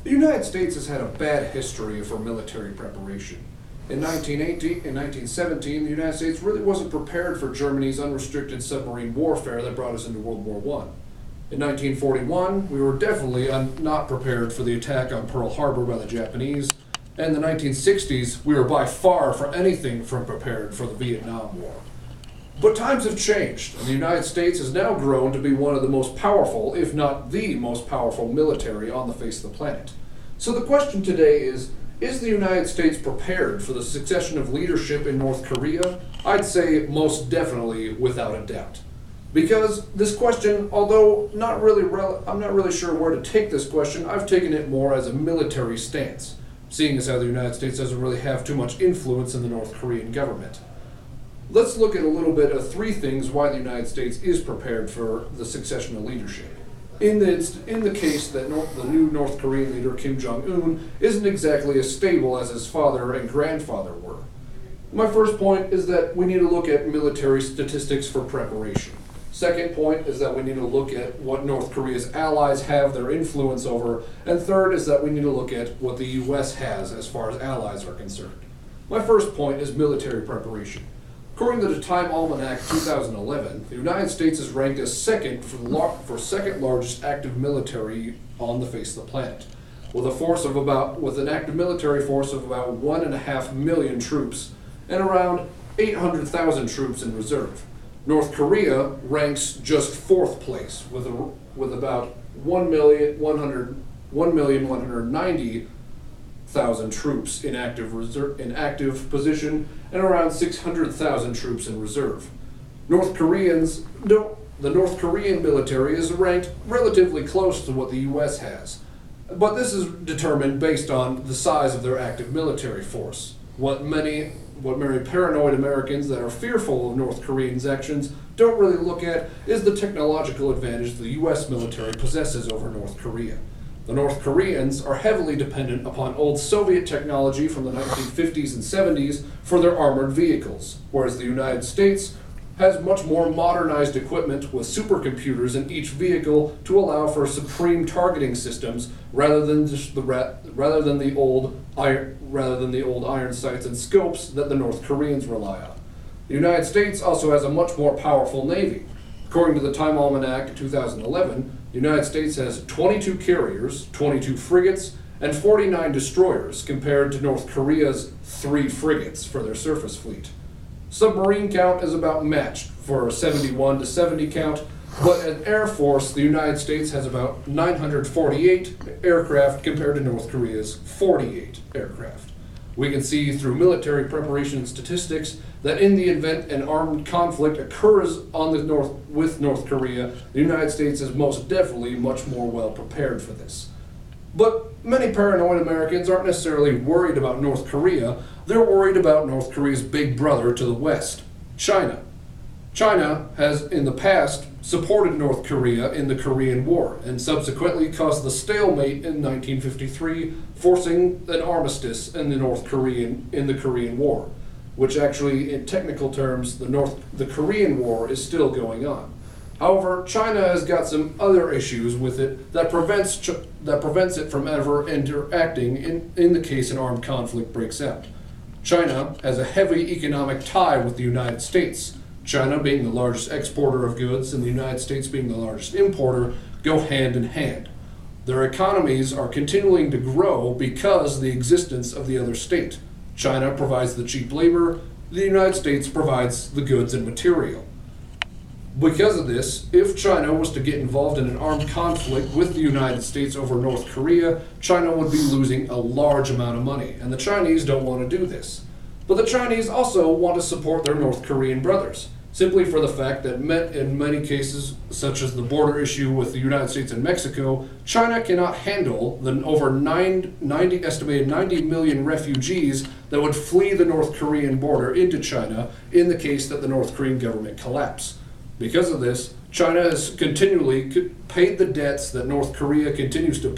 The United States has had a bad history for military preparation. In 1918 and 1917, the United States really wasn't prepared for Germany's unrestricted submarine warfare that brought us into World War I. In 1941, we were definitely not prepared for the attack on Pearl Harbor by the Japanese, and in the 1960s, we were by far for anything from prepared for the Vietnam War. But times have changed, and the United States has now grown to be one of the most powerful, if not the most powerful military on the face of the planet. So the question today is the United States prepared for the succession of leadership in North Korea? I'd say most definitely, without a doubt. Because this question, although I'm not really sure where to take this question, I've taken it more as a military stance, seeing as how the United States doesn't really have too much influence in the North Korean government. Let's look at a little bit of three things why the United States is prepared for the succession of leadership. In the case that the new North Korean leader, Kim Jong-un, isn't exactly as stable as his father and grandfather were. My first point is that we need to look at military statistics for preparation. Second point is that we need to look at what North Korea's allies have their influence over. And third is that we need to look at what the U.S. has as far as allies are concerned. My first point is military preparation. According to the Time Almanac 2011, the United States is ranked as second for second largest active military on the face of the planet, with an active military force of about 1.5 million troops and around 800,000 troops in reserve. North Korea ranks just fourth place with about 1,190,000 troops in active position and around 600,000 troops in reserve. The North Korean military is ranked relatively close to what the U.S. has, but this is determined based on the size of their active military force. What many paranoid Americans that are fearful of North Koreans' actions don't really look at is the technological advantage the U.S. military possesses over North Korea. The North Koreans are heavily dependent upon old Soviet technology from the 1950s and 70s for their armored vehicles, whereas the United States has much more modernized equipment with supercomputers in each vehicle to allow for supreme targeting systems rather than the old iron sights and scopes that the North Koreans rely on. The United States also has a much more powerful navy. According to the Time Almanac 2011, the United States has 22 carriers, 22 frigates, and 49 destroyers compared to North Korea's 3 frigates for their surface fleet. Submarine count is about matched for a 71 to 70 count, but in Air Force, the United States has about 948 aircraft compared to North Korea's 48 aircraft. We can see through military preparation statistics that in the event an armed conflict occurs with North Korea, the United States is most definitely much more well prepared for this. But many paranoid Americans aren't necessarily worried about North Korea. They're worried about North Korea's big brother to the west, China. China has in the past supported North Korea in the Korean War and subsequently caused the stalemate in 1953, forcing an armistice in the Korean War, which actually in technical terms the Korean War is still going on. However, China has got some other issues with it that prevents it from ever interacting in the case an armed conflict breaks out. China has a heavy economic tie with the United States. China, being the largest exporter of goods and the United States being the largest importer, go hand in hand. Their economies are continuing to grow because of the existence of the other state. China provides the cheap labor, the United States provides the goods and material. Because of this, if China was to get involved in an armed conflict with the United States over North Korea, China would be losing a large amount of money, and the Chinese don't want to do this. But the Chinese also want to support their North Korean brothers, simply for the fact that in many cases, such as the border issue with the United States and Mexico, China cannot handle the estimated 90 million refugees that would flee the North Korean border into China in the case that the North Korean government collapse. Because of this, China has continually paid the debts that North Korea continues to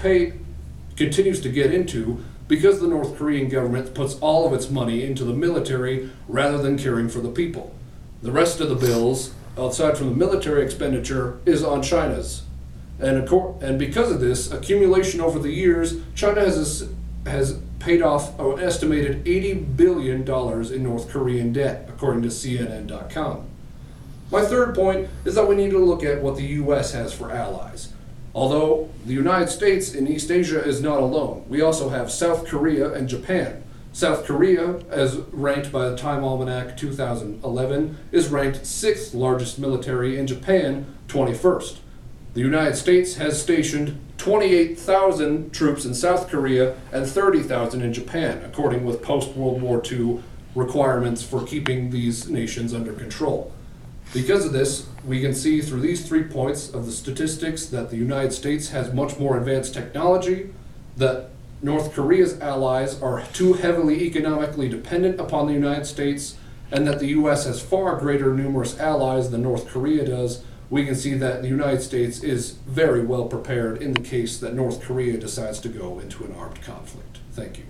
get into because the North Korean government puts all of its money into the military rather than caring for the people. The rest of the bills, aside from the military expenditure, is on China's And because of this accumulation over the years, China has paid off an estimated $80 billion in North Korean debt, according to CNN.com. My third point is that we need to look at what the U.S. has for allies. Although the United States in East Asia is not alone, we also have South Korea and Japan. South Korea, as ranked by the Time Almanac 2011, is ranked 6th largest military, and Japan 21st. The United States has stationed 28,000 troops in South Korea and 30,000 in Japan, according with post-World War II requirements for keeping these nations under control. Because of this, we can see through these 3 points of the statistics that the United States has much more advanced technology, that North Korea's allies are too heavily economically dependent upon the United States, and that the U.S. has far greater numerous allies than North Korea does. We can see that the United States is very well prepared in the case that North Korea decides to go into an armed conflict. Thank you.